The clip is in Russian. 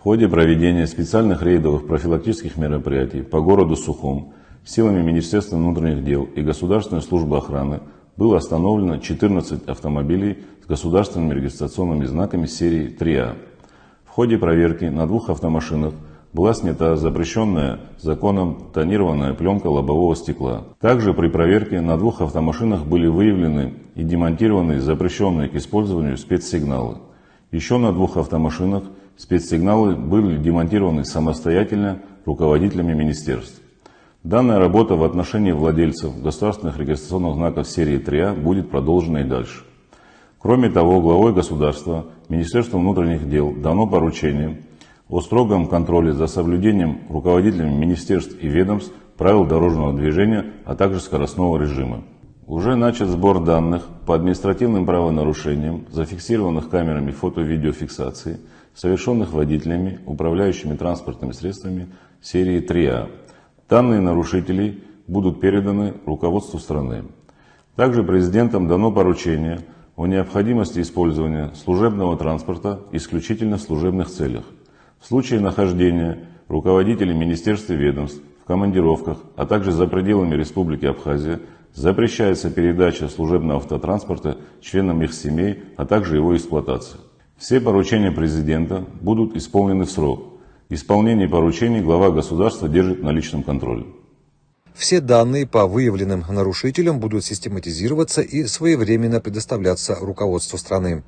ходе проведения специальных рейдовых профилактических мероприятий по городу Сухум силами Министерства внутренних дел и Государственной службы охраны было остановлено 14 автомобилей с государственными регистрационными знаками серии 3А. В ходе проверки на 2 автомашинах была снята запрещенная законом тонированная пленка лобового стекла. Также при проверке на 2 автомашинах были выявлены и демонтированы запрещенные к использованию спецсигналы. Еще на 2 автомашинах спецсигналы были демонтированы самостоятельно руководителями министерств. Данная работа в отношении владельцев государственных регистрационных знаков серии 3А будет продолжена и дальше. Кроме того, главой государства, Министерству внутренних дел дано поручение о строгом контроле за соблюдением руководителями министерств и ведомств правил дорожного движения, а также скоростного режима. Уже начат сбор данных по административным правонарушениям, зафиксированных камерами фото-видеофиксации, совершенных водителями, управляющими транспортными средствами серии 3А. Данные нарушителей будут переданы руководству страны. Также президентом дано поручение о необходимости использования служебного транспорта исключительно в служебных целях. В случае нахождения руководителей министерств и ведомств в командировках, а также за пределами Республики Абхазия, запрещается передача служебного автотранспорта членам их семей, а также его эксплуатация. Все поручения президента будут исполнены в срок. Исполнение поручений глава государства держит на личном контроле. Все данные по выявленным нарушителям будут систематизироваться и своевременно предоставляться руководству страны.